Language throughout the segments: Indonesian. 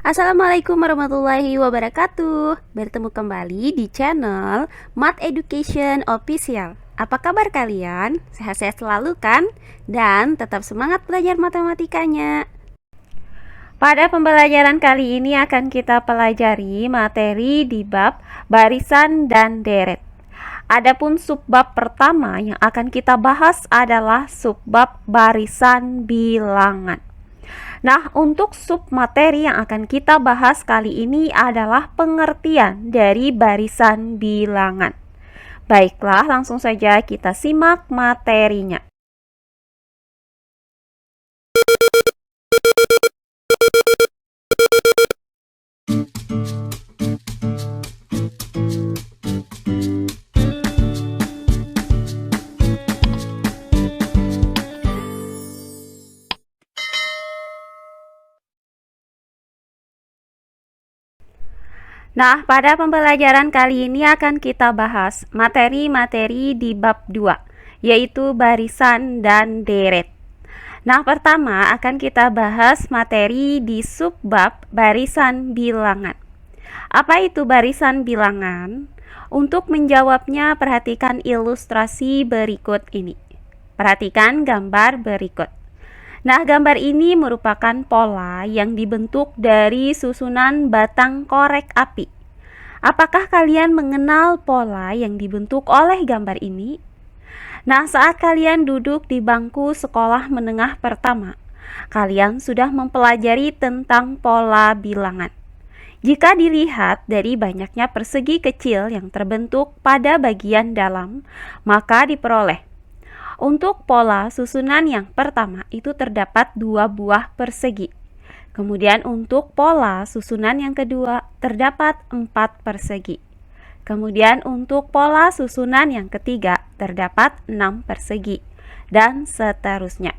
Assalamualaikum warahmatullahi wabarakatuh. Bertemu kembali di channel Math Education Official. Apa kabar kalian? Sehat-sehat selalu kan? Dan tetap semangat belajar matematikanya. Pada pembelajaran kali ini akan kita pelajari materi di bab barisan dan deret. Adapun subbab pertama yang akan kita bahas adalah subbab barisan bilangan. Nah, untuk sub materi yang akan kita bahas kali ini adalah pengertian dari barisan bilangan. Baiklah, langsung saja kita simak materinya. Nah, pada pembelajaran kali ini akan kita bahas materi-materi di bab 2, yaitu barisan dan deret. Nah, pertama akan kita bahas materi di subbab barisan bilangan. Apa itu barisan bilangan? Untuk menjawabnya, perhatikan ilustrasi berikut ini. Perhatikan gambar berikut. Nah, gambar ini merupakan pola yang dibentuk dari susunan batang korek api. Apakah kalian mengenal pola yang dibentuk oleh gambar ini? Nah, saat kalian duduk di bangku sekolah menengah pertama, kalian sudah mempelajari tentang pola bilangan. Jika dilihat dari banyaknya persegi kecil yang terbentuk pada bagian dalam, maka diperoleh untuk pola susunan yang pertama itu terdapat 2 buah persegi. Kemudian untuk pola susunan yang kedua terdapat 4 persegi. Kemudian untuk pola susunan yang ketiga terdapat 6 persegi. Dan seterusnya.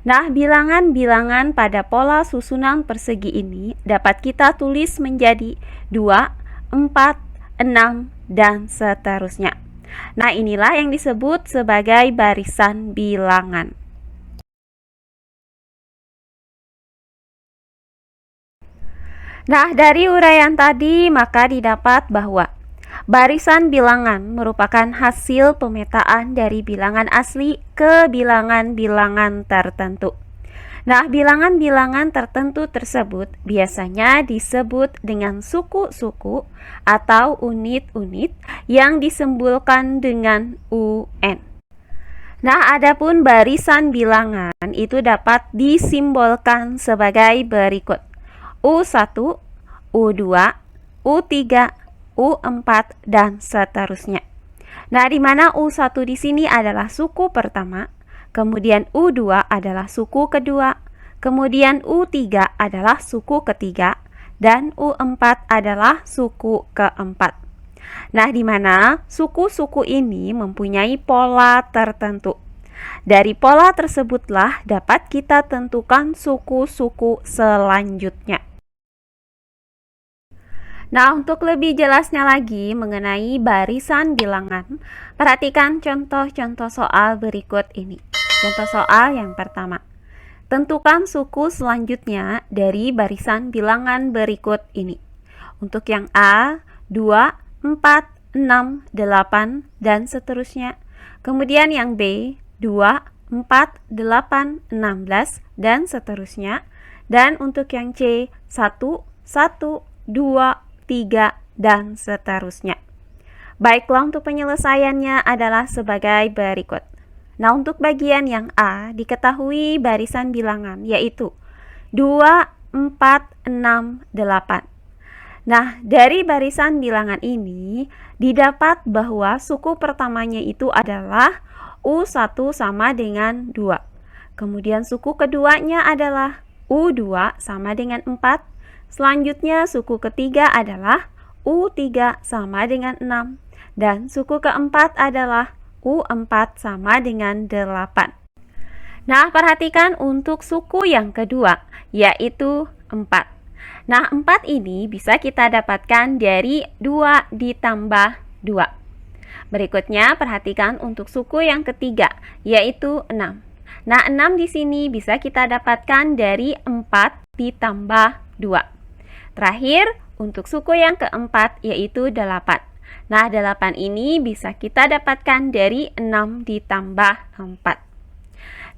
Nah, bilangan-bilangan pada pola susunan persegi ini dapat kita tulis menjadi 2, 4, 6, dan seterusnya. Nah, inilah yang disebut sebagai barisan bilangan. Nah, dari uraian tadi maka didapat bahwa barisan bilangan merupakan hasil pemetaan dari bilangan asli ke bilangan-bilangan tertentu. Nah, bilangan-bilangan tertentu tersebut biasanya disebut dengan suku-suku atau unit-unit yang disimbolkan dengan UN. Nah, adapun barisan bilangan itu dapat disimbolkan sebagai berikut: U1, U2, U3, U4, dan seterusnya. Nah, di mana U1 di sini adalah suku pertama, kemudian U2 adalah suku kedua, kemudian U3 adalah suku ketiga, dan U4 adalah suku keempat. Nah, di mana suku-suku ini mempunyai pola tertentu. Dari pola tersebutlah dapat kita tentukan suku-suku selanjutnya. Nah, untuk lebih jelasnya lagi mengenai barisan bilangan, perhatikan contoh-contoh soal berikut ini. Contoh soal yang pertama. Tentukan suku selanjutnya dari barisan bilangan berikut ini. Untuk yang A, 2, 4, 6, 8, dan seterusnya. Kemudian yang B, 2, 4, 8, 16, dan seterusnya. Dan untuk yang C, 1, 1, 2, 3, dan seterusnya. Baiklah, untuk penyelesaiannya adalah sebagai berikut. Nah, untuk bagian yang A diketahui barisan bilangan yaitu 2, 4, 6, 8. Nah, dari barisan bilangan ini didapat bahwa suku pertamanya itu adalah U1 sama dengan 2. Kemudian suku keduanya adalah U2 sama dengan 4. Selanjutnya suku ketiga adalah U3 sama dengan 6. Dan suku keempat adalah U4 sama dengan 8. Nah, perhatikan untuk suku yang kedua, yaitu 4. Nah, 4 ini bisa kita dapatkan dari 2 ditambah 2. Berikutnya, perhatikan untuk suku yang ketiga, yaitu 6. Nah, 6 di sini bisa kita dapatkan dari 4 ditambah 2. Terakhir, untuk suku yang keempat yaitu 8. Nah, 8 ini bisa kita dapatkan dari 6 ditambah 4.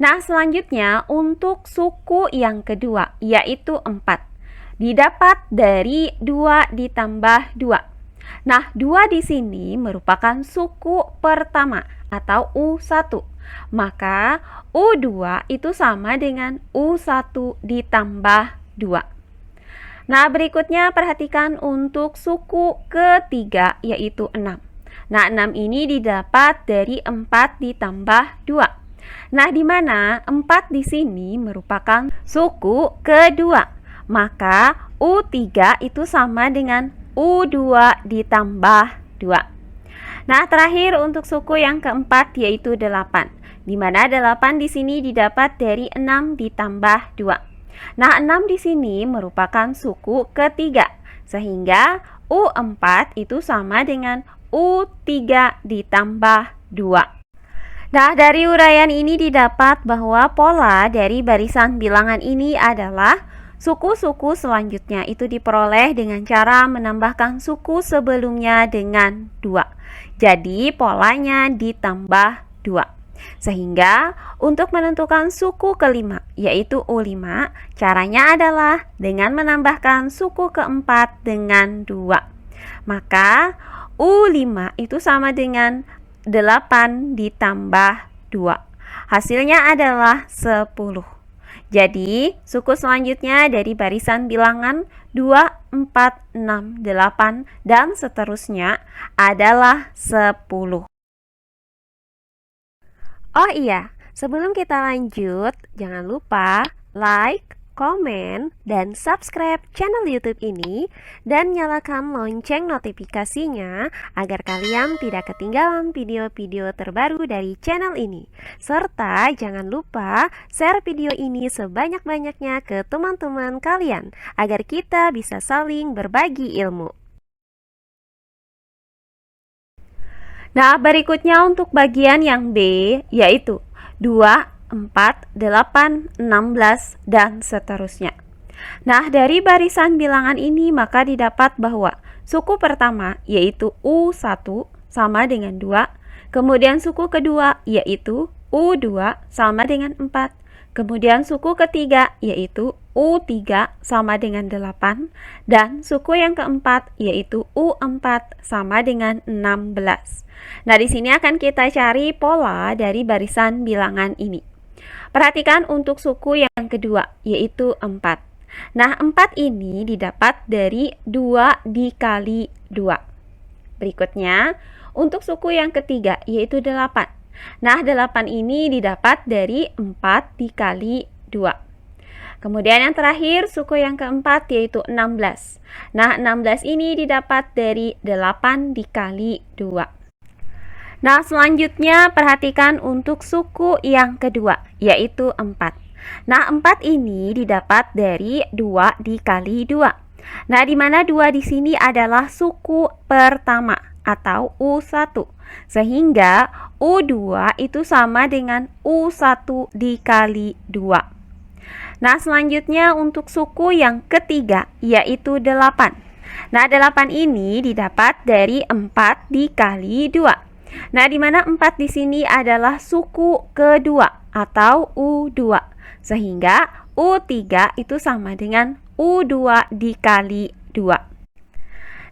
Nah, selanjutnya untuk suku yang kedua yaitu 4. Didapat dari 2 ditambah 2. Nah, 2 di sini merupakan suku pertama atau U1. Maka U2 itu sama dengan U1 ditambah 2. Nah, berikutnya perhatikan untuk suku ketiga yaitu 6. Nah, 6 ini didapat dari 4 ditambah 2. Nah, di mana 4 di sini merupakan suku kedua. Maka U3 itu sama dengan U2 ditambah 2. Nah, terakhir untuk suku yang keempat yaitu 8. Di mana 8 di sini didapat dari 6 ditambah 2. Nah, 6 di sini merupakan suku ketiga, sehingga U4 itu sama dengan U3 ditambah 2. Nah, dari uraian ini didapat bahwa pola dari barisan bilangan ini adalah suku-suku selanjutnya itu diperoleh dengan cara menambahkan suku sebelumnya dengan 2. Jadi, polanya ditambah 2. Sehingga untuk menentukan suku kelima yaitu U5, caranya adalah dengan menambahkan suku keempat dengan 2. Maka U5 itu sama dengan 8 ditambah 2. Hasilnya adalah 10. Jadi suku selanjutnya dari barisan bilangan 2, 4, 6, 8 dan seterusnya adalah 10. Oh iya, sebelum kita lanjut, jangan lupa like, komen, dan subscribe channel YouTube ini dan nyalakan lonceng notifikasinya agar kalian tidak ketinggalan video-video terbaru dari channel ini. Serta jangan lupa share video ini sebanyak-banyaknya ke teman-teman kalian agar kita bisa saling berbagi ilmu. Nah, berikutnya untuk bagian yang B, yaitu 2, 4, 8, 16, dan seterusnya. Nah, dari barisan bilangan ini maka didapat bahwa suku pertama, yaitu U1, sama dengan 2. Kemudian suku kedua, yaitu U2, sama dengan 4. Kemudian suku ketiga yaitu U3 sama dengan 8 dan suku yang keempat yaitu U4 sama dengan 16. Nah, di sini akan kita cari pola dari barisan bilangan ini. Perhatikan untuk suku yang kedua yaitu 4. Nah, 4 ini didapat dari 2 dikali 2. Berikutnya, untuk suku yang ketiga yaitu 8. Nah, 8 ini didapat dari 4 dikali 2. Kemudian yang terakhir, suku yang keempat yaitu 16. Nah, 16 ini didapat dari 8 dikali 2. Nah, selanjutnya perhatikan untuk suku yang kedua, yaitu 4. Nah, 4 ini didapat dari 2 dikali 2. Nah, di mana 2 di sini adalah suku pertama atau U1. Sehingga U2 itu sama dengan U1 dikali 2. Nah, selanjutnya untuk suku yang ketiga yaitu 8. Nah, 8 ini didapat dari 4 dikali 2. Nah, di mana 4 di sini adalah suku kedua atau U2. Sehingga U3 itu sama dengan U2 dikali 2.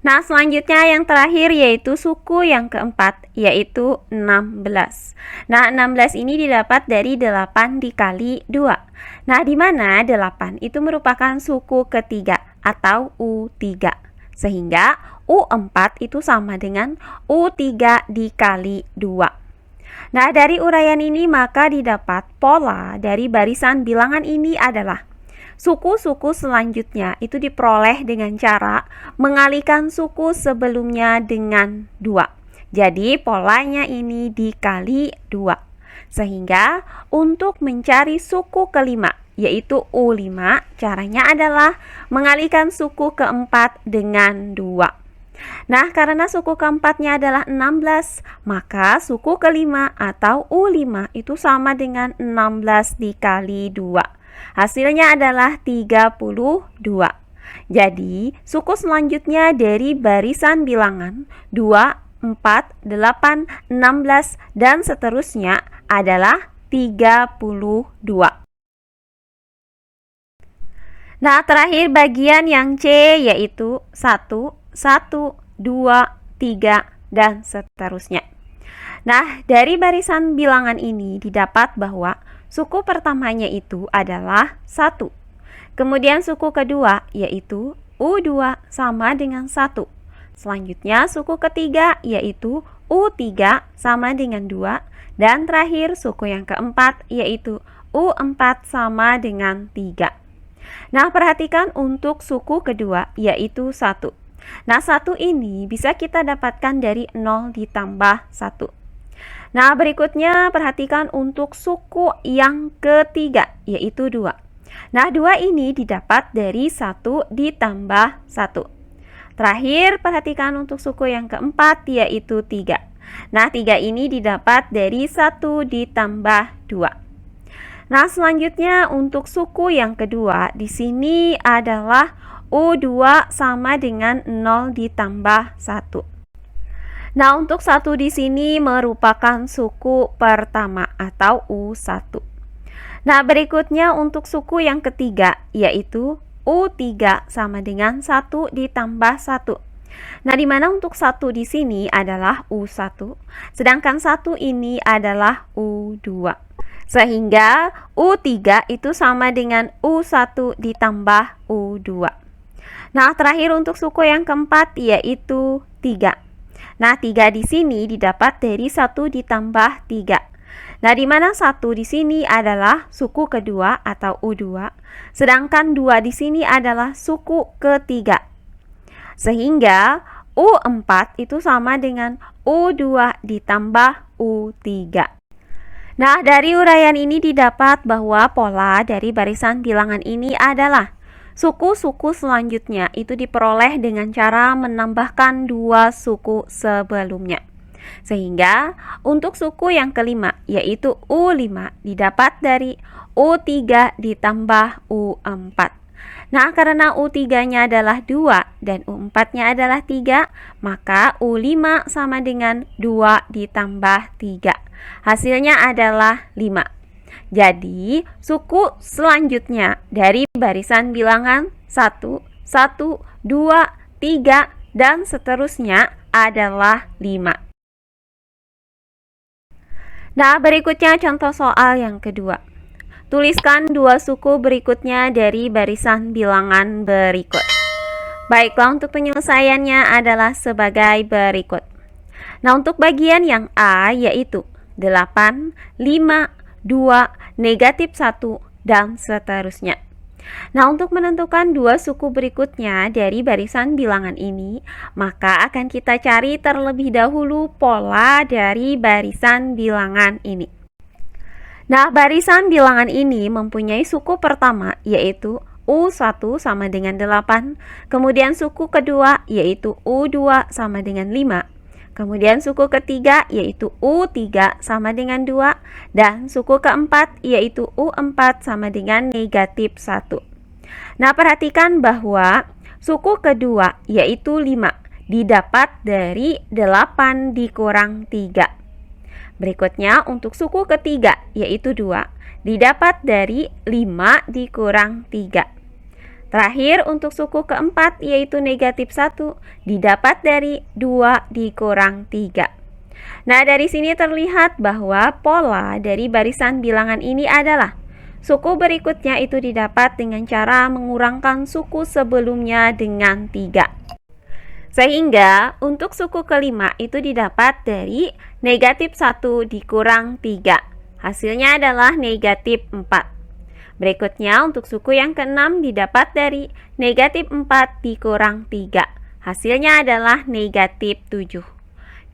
Nah, selanjutnya yang terakhir yaitu suku yang keempat yaitu 16. Nah, 16 ini didapat dari 8 dikali 2. Nah, di mana 8 itu merupakan suku ketiga atau U3. Sehingga U4 itu sama dengan U3 dikali 2. Nah, dari uraian ini maka didapat pola dari barisan bilangan ini adalah suku-suku selanjutnya itu diperoleh dengan cara mengalihkan suku sebelumnya dengan 2. Jadi polanya ini dikali 2. Sehingga untuk mencari suku kelima yaitu U5, caranya adalah mengalihkan suku keempat dengan 2. Nah, karena suku keempatnya adalah 16, maka suku kelima atau U5 itu sama dengan 16 dikali 2. Hasilnya adalah 32. Jadi, suku selanjutnya dari barisan bilangan 2, 4, 8, 16, dan seterusnya adalah 32. Nah, terakhir bagian yang C yaitu 1, 1, 2, 3, dan seterusnya. Nah, dari barisan bilangan ini didapat bahwa suku pertamanya itu adalah 1. Kemudian suku kedua yaitu U2 sama dengan 1. Selanjutnya suku ketiga yaitu U3 sama dengan 2. Dan terakhir suku yang keempat yaitu U4 sama dengan 3. Nah, perhatikan untuk suku kedua yaitu 1. Nah, 1 ini bisa kita dapatkan dari 0 ditambah 1. Nah, berikutnya perhatikan untuk suku yang ketiga yaitu 2. Nah, 2 ini didapat dari 1 ditambah 1. Terakhir, perhatikan untuk suku yang keempat yaitu 3. Nah, 3 ini didapat dari 1 ditambah 2. Nah, selanjutnya untuk suku yang kedua di sini adalah U2 sama dengan 0 ditambah 1. Nah, untuk 1 di sini merupakan suku pertama atau U1. Nah, berikutnya untuk suku yang ketiga yaitu U3 sama dengan 1 ditambah 1. Nah, di mana untuk 1 di sini adalah U1, sedangkan 1 ini adalah U2. Sehingga U3 itu sama dengan U1 ditambah U2. Nah, terakhir untuk suku yang keempat yaitu 3. Nah, 3 di sini didapat dari 1 ditambah 3. Nah, di mana 1 di sini adalah suku kedua atau U2, sedangkan 2 di sini adalah suku ketiga. Sehingga U4 itu sama dengan U2 ditambah U3. Nah, dari uraian ini didapat bahwa pola dari barisan bilangan ini adalah suku-suku selanjutnya itu diperoleh dengan cara menambahkan 2 suku sebelumnya. Sehingga untuk suku yang kelima yaitu U5 didapat dari U3 ditambah U4. Nah, karena U3-nya adalah 2 dan U4-nya adalah 3, maka U5 sama dengan 2 ditambah 3. Hasilnya adalah 5. Jadi, suku selanjutnya dari barisan bilangan 1, 1, 2, 3, dan seterusnya adalah 5. Nah, berikutnya contoh soal yang kedua. Tuliskan 2 suku berikutnya dari barisan bilangan berikut. Baiklah, untuk penyelesaiannya adalah sebagai berikut. Nah, untuk bagian yang A yaitu 8, 5, 2, negatif 1, dan seterusnya. Nah, untuk menentukan 2 suku berikutnya dari barisan bilangan ini, maka akan kita cari terlebih dahulu pola dari barisan bilangan ini. Nah, barisan bilangan ini mempunyai suku pertama yaitu U1 sama dengan 8, kemudian suku kedua yaitu U2 sama dengan 5, kemudian suku ketiga yaitu U3 sama dengan 2, dan suku keempat yaitu U4 sama dengan negatif 1. Nah, perhatikan bahwa suku kedua yaitu 5 didapat dari 8 dikurang 3. Berikutnya untuk suku ketiga yaitu 2 didapat dari 5 dikurang 3. Terakhir untuk suku keempat yaitu negatif 1 didapat dari 2 dikurang 3. Nah, dari sini terlihat bahwa pola dari barisan bilangan ini adalah suku berikutnya itu didapat dengan cara mengurangkan suku sebelumnya dengan 3. Sehingga untuk suku kelima itu didapat dari negatif 1 dikurang 3. Hasilnya adalah negatif 4. Berikutnya untuk suku yang keenam didapat dari negatif 4 dikurang 3. Hasilnya adalah negatif 7.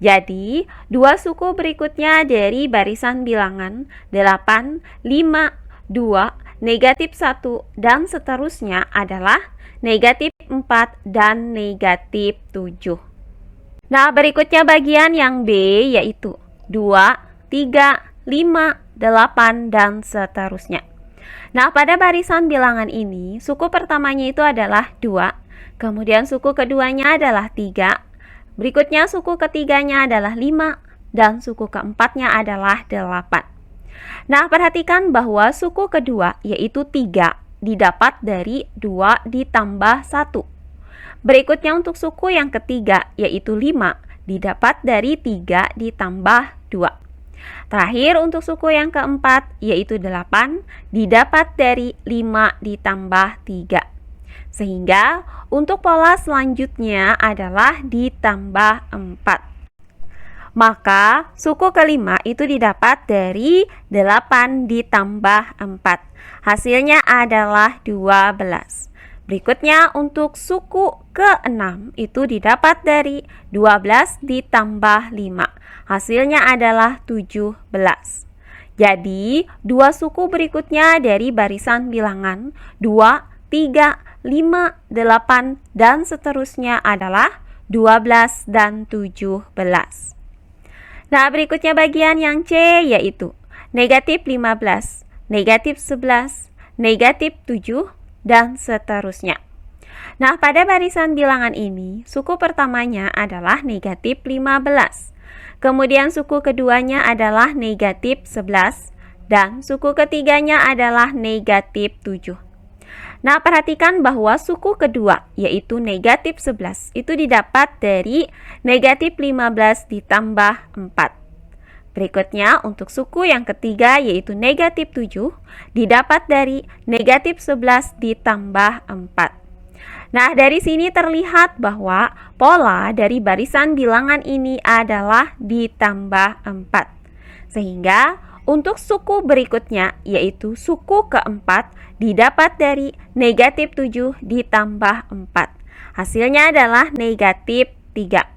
Jadi, 2 suku berikutnya dari barisan bilangan 8, 5, 2, negatif 1, dan seterusnya adalah negatif 4 dan negatif 7. Nah, berikutnya bagian yang B yaitu 2, 3, 5, 8, dan seterusnya. Nah, pada barisan bilangan ini, suku pertamanya itu adalah 2, kemudian suku keduanya adalah 3, berikutnya suku ketiganya adalah 5, dan suku keempatnya adalah 8. Nah, perhatikan bahwa suku kedua yaitu 3 didapat dari 2 ditambah 1. Berikutnya untuk suku yang ketiga yaitu 5 didapat dari 3 ditambah 2. Terakhir untuk suku yang keempat yaitu 8 didapat dari 5 ditambah 3. Sehingga untuk pola selanjutnya adalah ditambah 4. Maka suku kelima itu didapat dari 8 ditambah 4. Hasilnya adalah 12. Berikutnya untuk suku ke-6 itu didapat dari 12 ditambah 5. Hasilnya adalah 17. Jadi, dua suku berikutnya dari barisan bilangan 2, 3, 5, 8, dan seterusnya adalah 12 dan 17. Nah, berikutnya bagian yang C yaitu negatif 15, negatif 11, negatif 7, dan seterusnya. Nah, pada barisan bilangan ini, suku pertamanya adalah negatif 15. Kemudian suku keduanya adalah negatif 11 dan suku ketiganya adalah negatif 7. Nah, perhatikan bahwa suku kedua yaitu negatif 11 itu didapat dari negatif 15 ditambah 4. Berikutnya untuk suku yang ketiga yaitu negatif 7 didapat dari negatif 11 ditambah 4. Nah, dari sini terlihat bahwa pola dari barisan bilangan ini adalah ditambah 4. Sehingga untuk suku berikutnya yaitu suku keempat didapat dari negatif 7 ditambah 4. Hasilnya adalah negatif 3.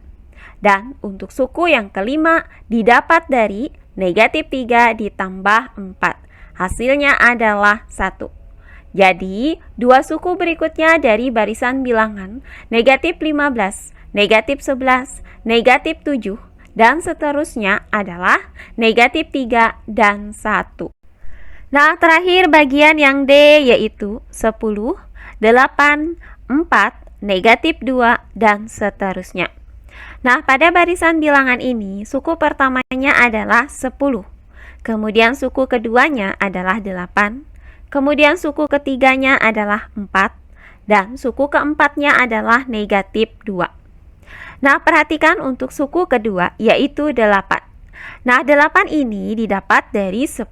Dan untuk suku yang kelima didapat dari negatif 3 ditambah 4. Hasilnya adalah 1. Jadi, dua suku berikutnya dari barisan bilangan negatif 15, negatif 11, negatif 7, dan seterusnya adalah negatif 3 dan 1. Nah, terakhir bagian yang D yaitu 10, 8, 4, negatif 2, dan seterusnya. Nah, pada barisan bilangan ini, suku pertamanya adalah 10, kemudian suku keduanya adalah 8, kemudian suku ketiganya adalah 4, dan suku keempatnya adalah negatif 2. Nah, perhatikan untuk suku kedua yaitu 8. Nah, 8 ini didapat dari 10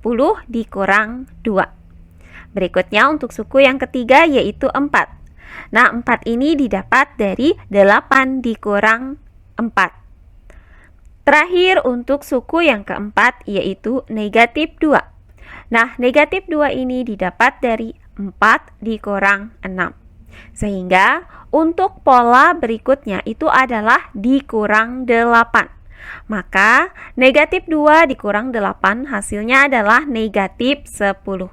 dikurang 2. Berikutnya untuk suku yang ketiga yaitu 4. Nah, 4 ini didapat dari 8 dikurang 4. Terakhir untuk suku yang keempat yaitu negatif 2. Nah, negatif 2 ini didapat dari 4 dikurang 6. Sehingga untuk pola berikutnya itu adalah dikurang 8. Maka negatif 2 dikurang 8 hasilnya adalah negatif 10.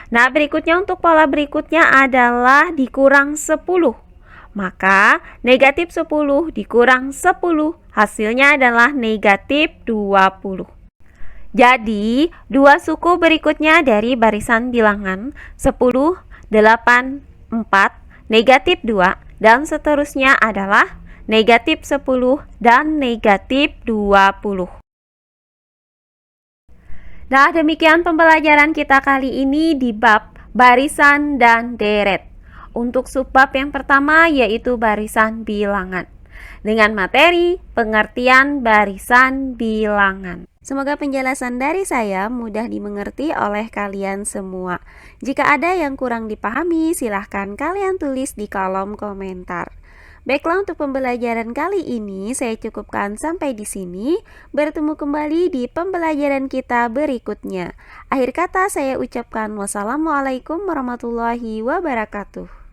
Nah, berikutnya untuk pola berikutnya adalah dikurang 10. Maka negatif 10 dikurang 10 hasilnya adalah negatif 20. Jadi, dua suku berikutnya dari barisan bilangan 10, 8, 4, negatif 2, dan seterusnya adalah negatif 10 dan negatif 20. Nah, demikian pembelajaran kita kali ini di bab barisan dan deret. Untuk subbab yang pertama yaitu barisan bilangan dengan materi pengertian barisan bilangan. Semoga penjelasan dari saya mudah dimengerti oleh kalian semua. Jika ada yang kurang dipahami, silahkan kalian tulis di kolom komentar. Baiklah, untuk pembelajaran kali ini saya cukupkan sampai di sini. Bertemu kembali di pembelajaran kita berikutnya. Akhir kata saya ucapkan wassalamualaikum warahmatullahi wabarakatuh.